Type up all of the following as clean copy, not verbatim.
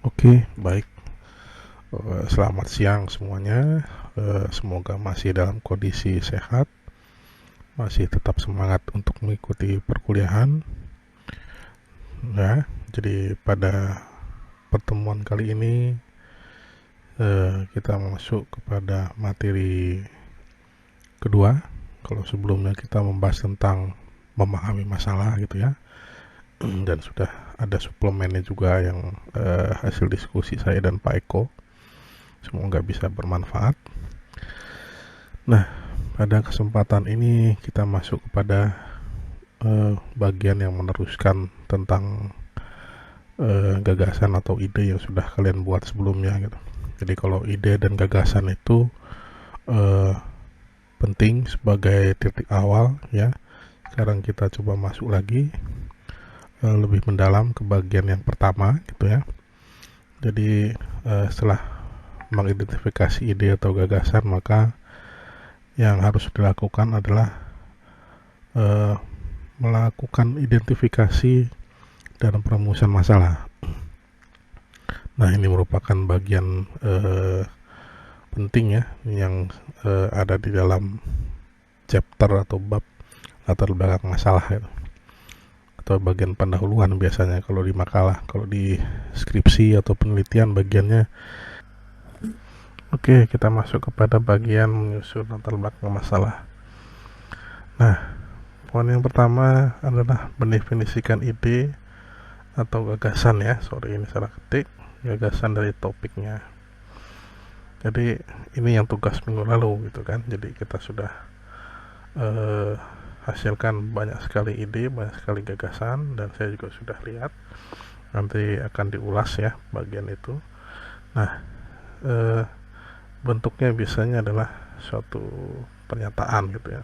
Oke, baik. Selamat siang semuanya. Semoga masih dalam kondisi sehat, masih tetap semangat untuk mengikuti perkuliahan. Ya, jadi pada pertemuan kali ini kita masuk kepada materi kedua. Kalau sebelumnya kita membahas tentang memahami masalah gitu ya, dan sudah ada suplemennya juga yang hasil diskusi saya dan Pak Eko. Semoga bisa bermanfaat. Nah, pada kesempatan ini kita masuk kepada bagian yang meneruskan tentang gagasan atau ide yang sudah kalian buat sebelumnya gitu. Jadi kalau ide dan gagasan itu eh, penting sebagai titik awal ya. Sekarang kita coba masuk lagi lebih mendalam ke bagian yang pertama gitu ya. Jadi setelah mengidentifikasi ide atau gagasan, maka yang harus dilakukan adalah melakukan identifikasi dan perumusan masalah. Nah, ini merupakan bagian penting ya yang ada di dalam chapter atau bab latar belakang masalah gitu. Atau bagian pendahuluan biasanya kalau di makalah. Kalau di skripsi atau penelitian bagiannya. Oke, kita masuk kepada bagian menyusun latar belakang masalah. Nah, poin yang pertama adalah mendefinisikan ide atau gagasan ya. Sorry, ini salah ketik. Gagasan dari topiknya. Jadi ini yang tugas minggu lalu gitu kan. Jadi kita sudah hasilkan banyak sekali ide, banyak sekali gagasan, dan saya juga sudah lihat. Nanti akan diulas ya bagian itu. Nah, bentuknya biasanya adalah suatu pernyataan gitu ya.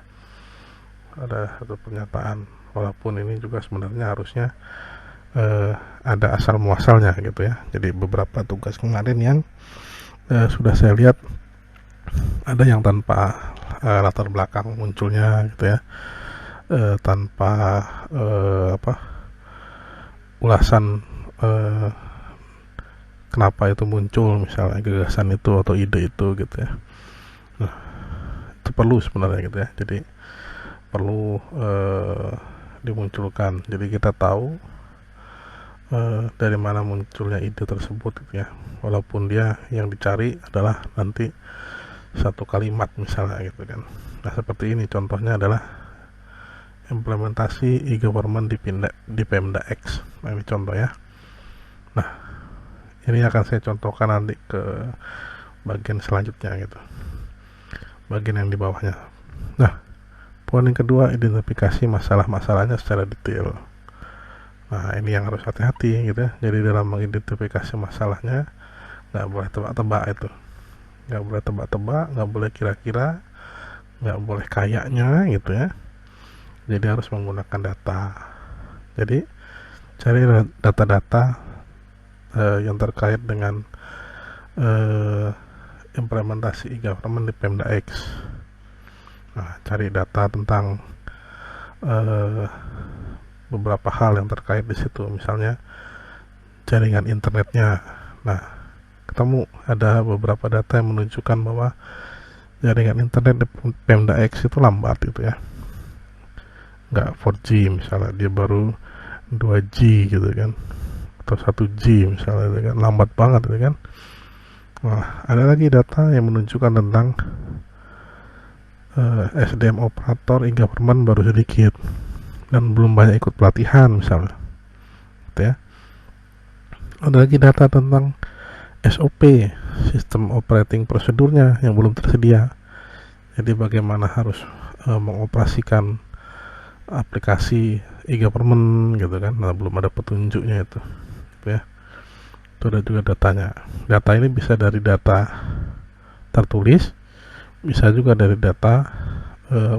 Ada satu pernyataan, walaupun ini juga sebenarnya harusnya ada asal muasalnya gitu ya. Jadi beberapa tugas kemarin yang sudah saya lihat ada yang tanpa latar belakang munculnya gitu ya, tanpa ulasan kenapa itu muncul, misalnya gagasan itu atau ide itu gitu ya. Nah, itu perlu sebenarnya gitu ya. Jadi perlu dimunculkan. Jadi kita tahu dari mana munculnya ide tersebut gitu ya. Walaupun dia yang dicari adalah nanti satu kalimat misalnya gitu kan. Nah, seperti ini contohnya adalah implementasi e-government di Pemda X. Nah, ini contoh ya. Nah, ini akan saya contohkan nanti ke bagian selanjutnya gitu, bagian yang di bawahnya. Nah, poin yang kedua, identifikasi masalah-masalahnya secara detail. Nah, ini yang harus hati-hati gitu ya. Jadi dalam mengidentifikasi masalahnya nggak boleh tebak-tebak itu, nggak boleh tebak-tebak, nggak boleh kira-kira, nggak boleh kayaknya gitu ya. Jadi harus menggunakan data. Jadi cari data-data yang terkait dengan implementasi e-government di Pemda X. Nah, cari data tentang beberapa hal yang terkait di situ, misalnya jaringan internetnya. Nah, ketemu ada beberapa data yang menunjukkan bahwa jaringan internet di Pemda X itu lambat gitu ya, nggak 4G misalnya, dia baru 2G gitu kan, atau 1G misalnya gitu kan, lambat banget gitu kan. Nah, ada lagi data yang menunjukkan tentang SDM operator e-government baru sedikit dan belum banyak ikut pelatihan misalnya gitu ya. Ada lagi data tentang SOP, sistem operating prosedurnya yang belum tersedia. Jadi bagaimana harus mengoperasikan aplikasi e-government gitu kan. Nah, belum ada petunjuknya itu gitu ya. Itu ada juga datanya. Data ini bisa dari data tertulis, bisa juga dari data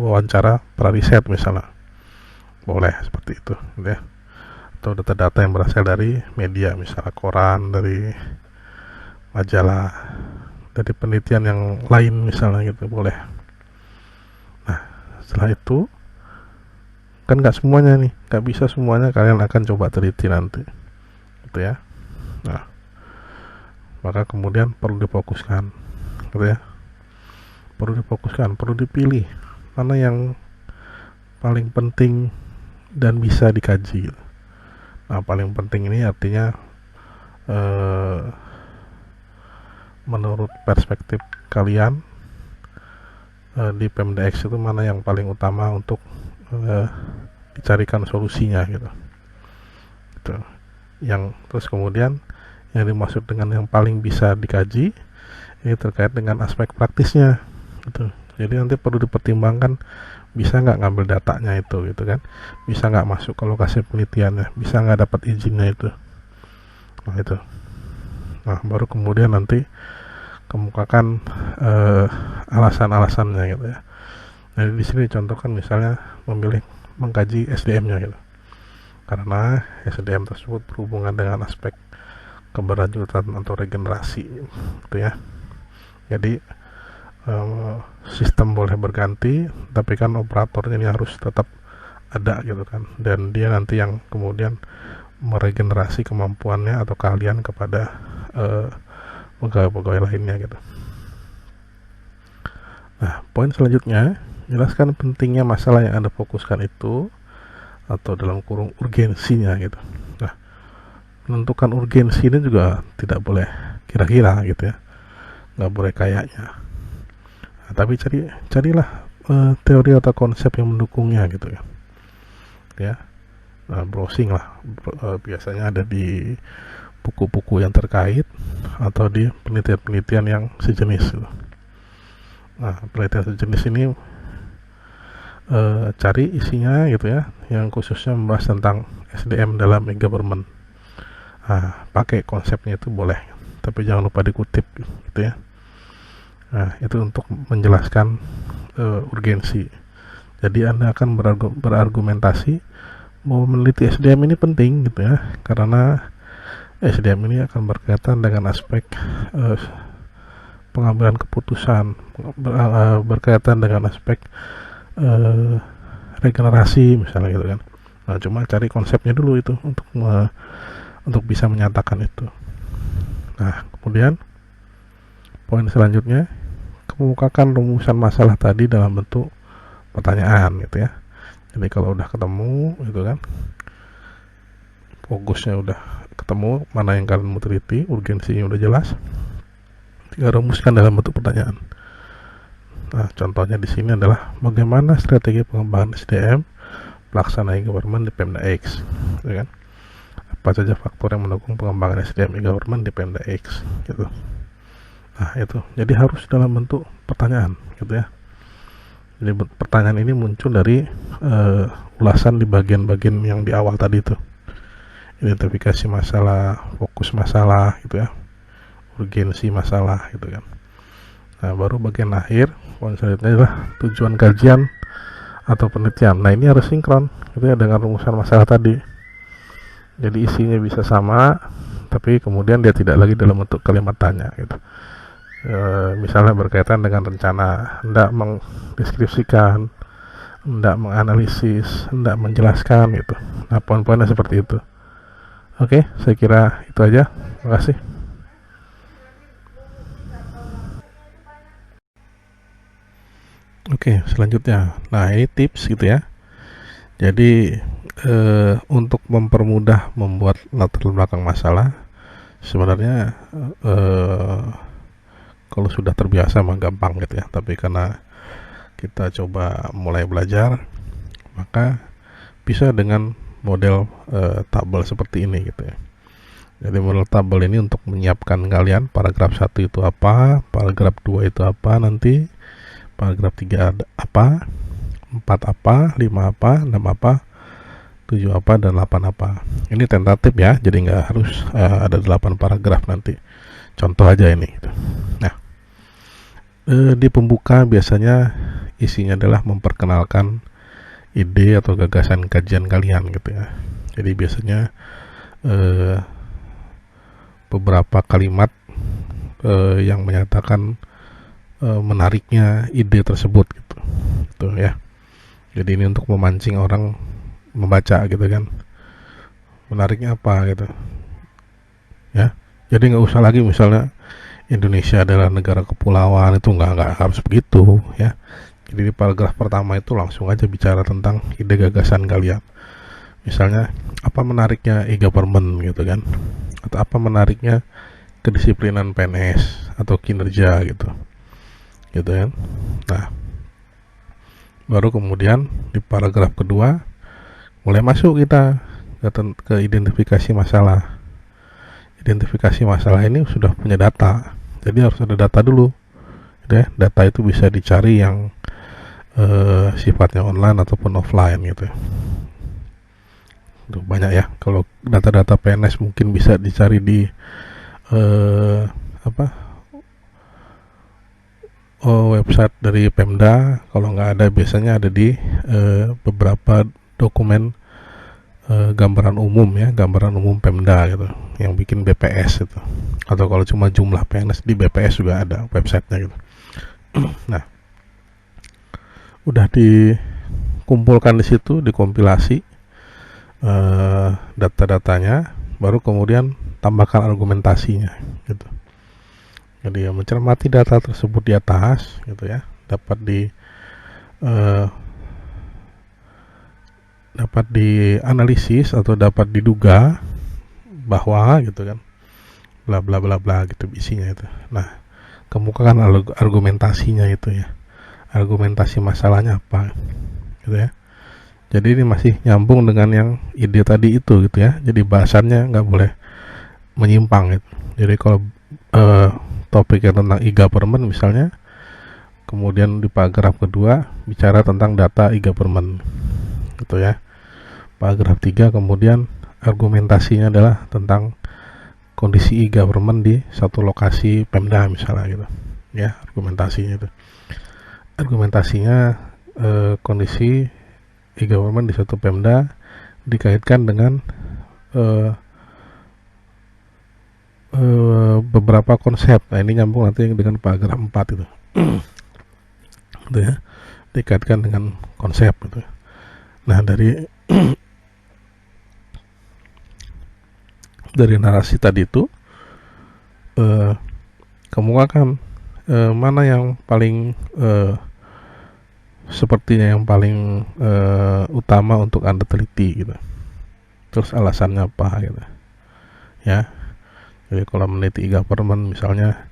wawancara prariset misalnya, boleh seperti itu gitu ya. Atau data-data yang berasal dari media, misalnya koran, dari majalah, dari penelitian yang lain misalnya gitu, boleh. Nah, setelah itu kan nggak semuanya nih, nggak bisa semuanya kalian akan coba teliti nanti gitu ya. Nah, maka kemudian perlu difokuskan gitu ya, perlu dipilih mana yang paling penting dan bisa dikaji gitu. Nah, paling penting ini artinya menurut perspektif kalian di Pemda-X itu mana yang paling utama untuk dicarikan solusinya gitu. Yang terus kemudian yang dimaksud dengan yang paling bisa dikaji ini terkait dengan aspek praktisnya gitu. Jadi nanti perlu dipertimbangkan bisa nggak ngambil datanya itu gitu kan, bisa nggak masuk ke lokasi penelitiannya, bisa nggak dapat izinnya itu. Nah itu, nah baru kemudian nanti kemukakan alasan-alasannya gitu ya. Jadi di sini contohkan misalnya memilih mengkaji SDM-nya gitu, karena SDM tersebut berhubungan dengan aspek keberlanjutan atau regenerasi gitu ya. Jadi sistem boleh berganti, tapi kan operatornya ini harus tetap ada gitu kan, dan dia nanti yang kemudian meregenerasi kemampuannya atau keahlian kepada pegawai-pegawai lainnya gitu. Nah, poin selanjutnya, jelaskan pentingnya masalah yang Anda fokuskan itu atau dalam kurung urgensinya gitu. Nah, menentukan urgensi ini juga tidak boleh kira-kira gitu ya, nggak boleh kayaknya. Nah, tapi carilah teori atau konsep yang mendukungnya gitu ya. Nah, browsing lah, biasanya ada di buku-buku yang terkait atau di penelitian-penelitian yang sejenis gitu. Nah, penelitian sejenis ini cari isinya gitu ya, yang khususnya membahas tentang SDM dalam e-government. Nah, pakai konsepnya itu boleh, tapi jangan lupa dikutip gitu ya. Nah, itu untuk menjelaskan urgensi. Jadi Anda akan berargumentasi bahwa meneliti SDM ini penting gitu ya, karena SDM ini akan berkaitan dengan aspek pengambilan keputusan, berkaitan dengan aspek regenerasi misalnya gitu kan. Nah, cuma cari konsepnya dulu itu untuk bisa menyatakan itu. Nah, kemudian poin selanjutnya, kemukakan rumusan masalah tadi dalam bentuk pertanyaan gitu ya. Jadi kalau udah ketemu gitu kan, fokusnya udah ketemu, mana yang kalian mau teliti, urgensinya udah jelas, tinggal rumuskan dalam bentuk pertanyaan. Nah, contohnya di sini adalah bagaimana strategi pengembangan SDM pelaksana e-government di Pemda-X, gitu kan? Apa saja faktor yang mendukung pengembangan SDM e-government di Pemda-X, gitu. Nah, itu. Jadi harus dalam bentuk pertanyaan, gitu ya. Jadi pertanyaan ini muncul dari ulasan di bagian-bagian yang di awal tadi itu. Identifikasi masalah, fokus masalah, gitu ya. Urgensi masalah, gitu kan. Nah, baru bagian akhir, poin selanjutnya adalah tujuan kajian atau penelitian. Nah, ini harus sinkron, gitu ya, dengan rumusan masalah tadi. Jadi isinya bisa sama, tapi kemudian dia tidak lagi dalam bentuk kalimat tanya, gitu. Misalnya berkaitan dengan rencana, hendak mendeskripsikan, hendak menganalisis, hendak menjelaskan gitu. Nah, poin-poinnya seperti itu. Oke, saya kira itu aja. Terima kasih. Oke, selanjutnya. Nah, ini tips gitu ya. Jadi untuk mempermudah membuat latar belakang masalah, sebenarnya kalau sudah terbiasa mah gampang gitu ya, tapi karena kita coba mulai belajar, maka bisa dengan model tabel seperti ini gitu ya. Jadi model tabel ini untuk menyiapkan kalian paragraf 1 itu apa, paragraf 2 itu apa nanti, paragraf 3 apa, 4 apa, 5 apa, 6 apa, 7 apa, dan 8 apa. Ini tentatif ya, jadi nggak harus ada 8 paragraf nanti. Contoh aja ini gitu. Nah, di pembuka biasanya isinya adalah memperkenalkan ide atau gagasan kajian kalian gitu ya. Jadi biasanya beberapa kalimat yang menyatakan menariknya ide tersebut gitu ya. Jadi ini untuk memancing orang membaca gitu kan, menariknya apa gitu ya. Jadi nggak usah lagi misalnya Indonesia adalah negara kepulauan, itu nggak harus begitu ya. Jadi di paragraf pertama itu langsung aja bicara tentang ide gagasan kalian. Misalnya apa menariknya e-government gitu kan, atau apa menariknya kedisiplinan PNS atau kinerja gitu kan. Nah, baru kemudian di paragraf kedua mulai masuk kita ke identifikasi masalah. Identifikasi masalah ini sudah punya data, jadi harus ada data dulu gitu ya. Data itu bisa dicari yang sifatnya online ataupun offline gitu. Itu banyak ya. Kalau data-data PNS mungkin bisa dicari di website dari Pemda. Kalau nggak ada, biasanya ada di beberapa dokumen gambaran umum ya, gambaran umum Pemda gitu, yang bikin BPS itu. Atau kalau cuma jumlah PNS di BPS juga ada websitenya gitu. Nah, udah dikumpulkan di situ, dikompilasi data-datanya, baru kemudian tambahkan argumentasinya gitu. Jadi mencermati data tersebut di atas gitu ya, dapat dianalisis atau dapat diduga bahwa gitu kan, bla bla bla bla gitu isinya itu. Nah, kemukakan argumentasinya itu ya, argumentasi masalahnya apa gitu ya. Jadi ini masih nyambung dengan yang ide tadi itu gitu ya. Jadi bahasannya nggak boleh menyimpang gitu. Jadi kalau topiknya tentang e-government misalnya, kemudian di paragraf kedua bicara tentang data e-government gitu ya. Paragraf 3 kemudian argumentasinya adalah tentang kondisi e-government di satu lokasi Pemda misalnya gitu ya. Argumentasinya kondisi e-government di satu Pemda dikaitkan dengan beberapa konsep. Nah, ini nyambung nanti dengan paragraf 4 itu. Gitu ya. Dikaitkan dengan konsep gitu. Nah, dari narasi tadi itu kemukakan mana yang paling sepertinya yang paling utama untuk Anda teliti gitu. Terus alasannya apa gitu. Ya. Jadi kalau meneliti e-government misalnya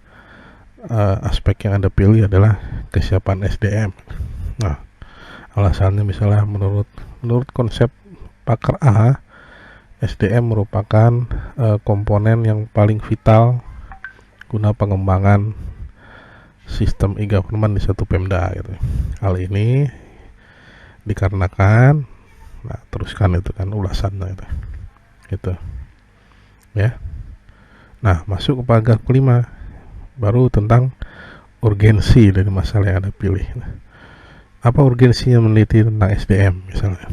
aspek yang Anda pilih adalah kesiapan SDM. Nah, alasannya misalnya menurut konsep pakar A, SDM merupakan komponen yang paling vital guna pengembangan sistem e-government di satu Pemda gitu. Hal ini dikarenakan, nah teruskan itu kan ulasannya itu. Gitu. Ya. Nah, masuk ke paragraf kelima, baru tentang urgensi dari masalah yang Anda pilih. Apa urgensinya meneliti tentang SDM misalnya,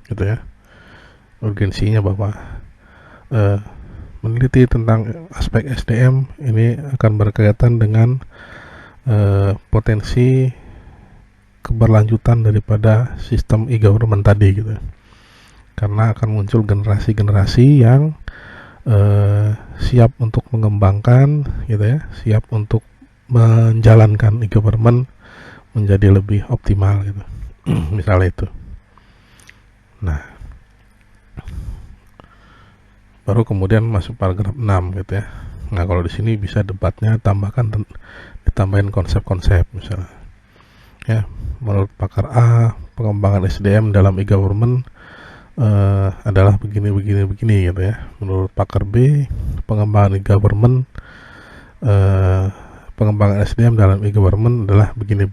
gitu ya? Urgensinya bahwa meneliti tentang aspek SDM ini akan berkaitan dengan potensi keberlanjutan daripada sistem e-government tadi gitu. Karena akan muncul generasi-generasi yang siap untuk mengembangkan gitu ya, siap untuk menjalankan e-government menjadi lebih optimal gitu. Misalnya itu. Nah, baru kemudian masuk paragraf 6 gitu ya. Nah, kalau di sini bisa debatnya ditambahin konsep-konsep misalnya. Ya, menurut pakar A, pengembangan SDM dalam e-government adalah begini gitu ya. Menurut pakar B, pengembangan e-government pengembangan SDM dalam e-government adalah begini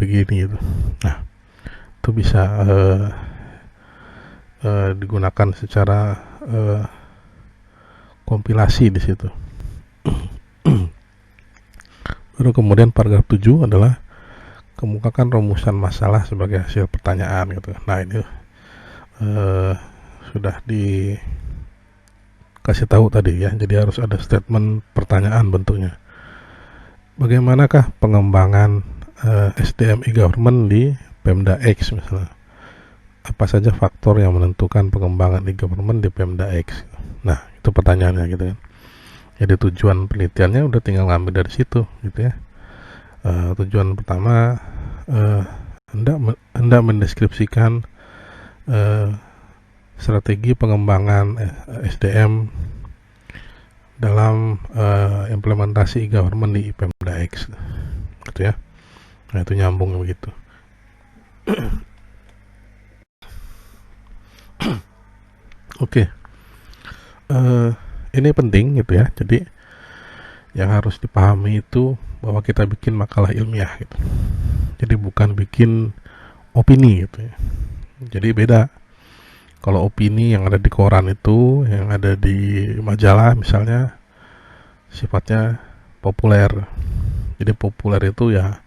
gitu. Nah, itu bisa digunakan secara kompilasi di situ. Baru kemudian paragraf 7 adalah kemukakan rumusan masalah sebagai hasil pertanyaan gitu. Nah, ini sudah dikasih tahu tadi ya. Jadi harus ada statement pertanyaan bentuknya. Bagaimanakah pengembangan SDM e-government di Pemda X misalnya? Apa saja faktor yang menentukan pengembangan e-government di Pemda X? Nah, itu pertanyaannya gitu kan. Jadi tujuan penelitiannya udah tinggal ngambil dari situ gitu ya. Tujuan pertama, hendak mendeskripsikan strategi pengembangan SDM dalam implementasi e-government di Pemda X gitu ya. Nah, itu nyambung begitu. Oke. Ini penting gitu ya. Jadi yang harus dipahami itu bahwa kita bikin makalah ilmiah gitu. Jadi bukan bikin opini gitu ya. Jadi beda. Kalau opini yang ada di koran itu, yang ada di majalah misalnya, sifatnya populer. Jadi populer itu ya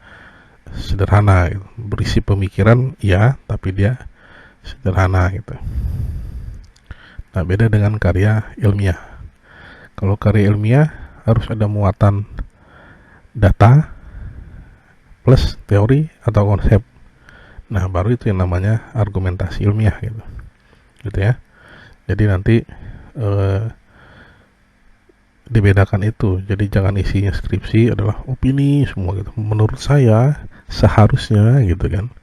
sederhana gitu. Berisi pemikiran ya, tapi dia sederhana gitu. Nah, beda dengan karya ilmiah. Kalau karya ilmiah harus ada muatan data plus teori atau konsep. Nah, baru itu yang namanya argumentasi ilmiah gitu ya. Jadi nanti dibedakan itu. Jadi jangan isinya skripsi adalah opini semua gitu. Menurut saya seharusnya gitu kan.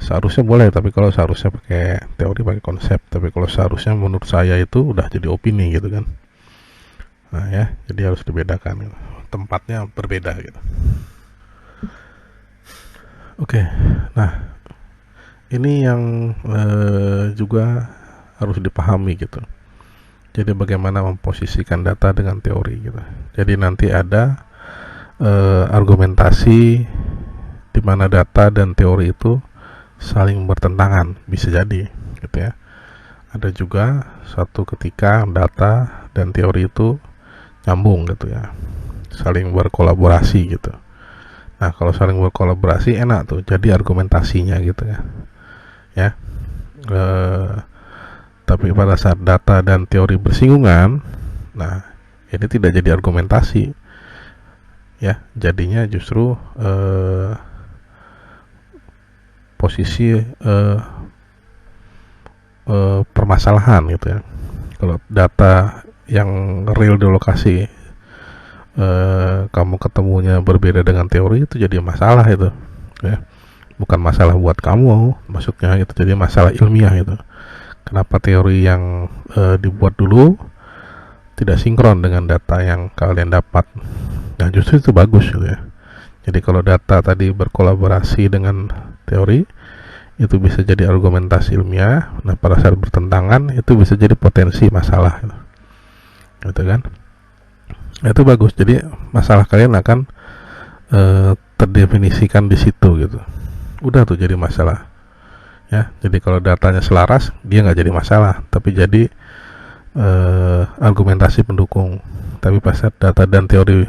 Seharusnya boleh, tapi kalau seharusnya pakai teori, pakai konsep. Tapi kalau seharusnya menurut saya itu udah jadi opini gitu kan. Nah ya, jadi harus dibedakan gitu. Tempatnya berbeda gitu. Oke, nah ini yang juga harus dipahami gitu. Jadi bagaimana memposisikan data dengan teori gitu. Jadi nanti ada argumentasi di mana data dan teori itu saling bertentangan, bisa jadi gitu ya. Ada juga suatu ketika data dan teori itu nyambung gitu ya, saling berkolaborasi gitu. Nah, kalau saling berkolaborasi enak tuh, jadi argumentasinya gitu ya. Tapi pada saat data dan teori bersinggungan, nah ini tidak jadi argumentasi ya, jadinya justru posisi permasalahan gitu ya. Kalau data yang real di lokasi kamu ketemunya berbeda dengan teori, itu jadi masalah itu ya. Bukan masalah buat kamu maksudnya gitu, jadi masalah ilmiah itu. Kenapa teori yang dibuat dulu tidak sinkron dengan data yang kalian dapat. Nah, justru itu bagus gitu ya. Jadi kalau data tadi berkolaborasi dengan teori, itu bisa jadi argumentasi ilmiah. Nah, pada saat bertentangan itu bisa jadi potensi masalah gitu kan. Nah, itu bagus. Jadi masalah kalian akan terdefinisikan di situ gitu. Udah tuh jadi masalah ya. Jadi kalau datanya selaras, dia nggak jadi masalah, tapi jadi argumentasi pendukung. Tapi pas data dan teori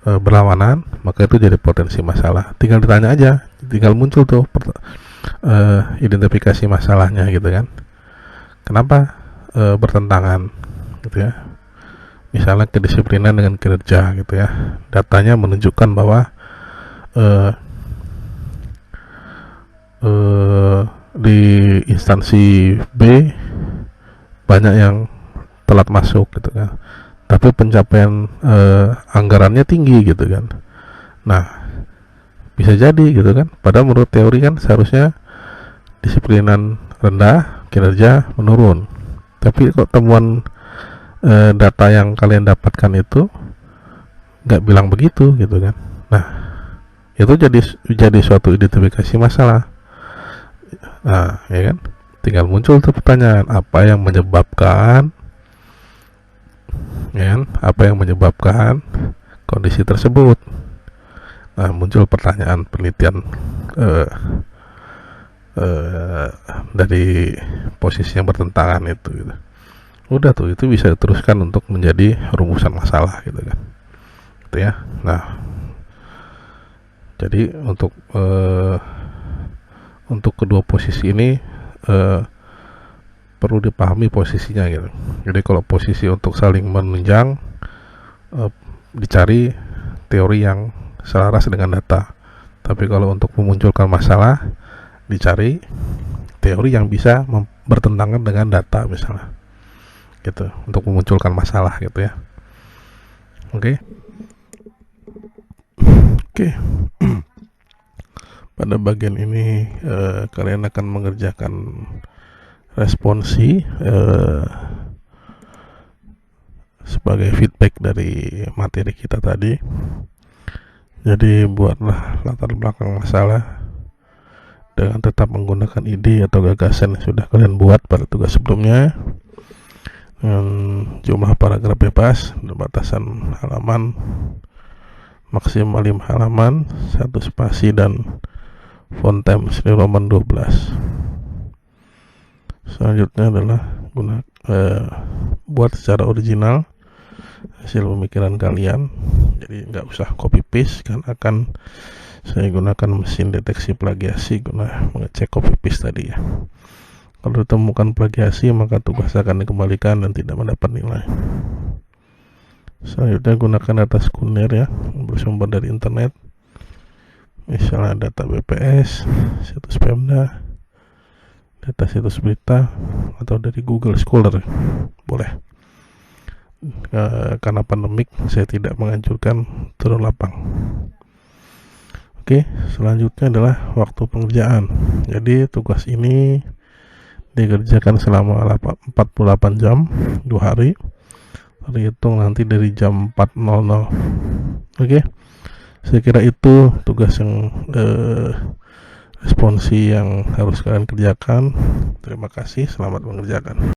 berlawanan, maka itu jadi potensi masalah. Tinggal ditanya aja, tinggal muncul tuh identifikasi masalahnya gitu kan. Kenapa bertentangan gitu ya. Misalnya kedisiplinan dengan kinerja gitu ya. Datanya menunjukkan bahwa di instansi B banyak yang telat masuk gitu kan, tapi pencapaian anggarannya tinggi gitu kan. Nah, bisa jadi gitu kan, padahal menurut teori kan seharusnya disiplinan rendah, kinerja menurun, tapi kok temuan data yang kalian dapatkan itu nggak bilang begitu gitu kan. Nah, itu jadi suatu identifikasi masalah. Nah, ya kan, tinggal muncul tuh pertanyaan, apa yang menyebabkan ya kan, apa yang menyebabkan kondisi tersebut. Nah, muncul pertanyaan penelitian dari posisi yang bertentangan itu gitu. Udah tuh, itu bisa diteruskan untuk menjadi rumusan masalah gitu kan, gitu ya. Nah, jadi untuk kedua posisi ini perlu dipahami posisinya gitu. Jadi kalau posisi untuk saling menunjang, dicari teori yang selaras dengan data. Tapi kalau untuk memunculkan masalah, dicari teori yang bisa bertentangan dengan data misalnya gitu, untuk memunculkan masalah gitu ya. Oke. Oke. Pada bagian ini kalian akan mengerjakan responsi sebagai feedback dari materi kita tadi. Jadi buatlah latar belakang masalah dengan tetap menggunakan ide atau gagasan yang sudah kalian buat pada tugas sebelumnya, dengan jumlah paragraf bebas dan batasan halaman maksimal 5 halaman, 1 spasi dan font Times New Roman 12. Selanjutnya adalah buat secara original hasil pemikiran kalian. Jadi nggak usah copy paste, kan akan saya gunakan mesin deteksi plagiasi guna mengecek copy paste tadi ya. Kalau ditemukan plagiasi, maka tugas akan dikembalikan dan tidak mendapat nilai. Selanjutnya gunakan data sekunder ya, bersumber dari internet, misalnya data BPS, situs Pemda, data situs berita, atau dari Google Scholar, boleh. Karena pandemik, saya tidak menganjurkan turun lapang. Oke, selanjutnya adalah waktu pengerjaan. Jadi tugas ini dikerjakan selama 48 jam 2 hari, terhitung nanti dari jam 4.00. Oke, saya kira itu tugas yang responsi yang harus kalian kerjakan. Terima kasih, selamat mengerjakan.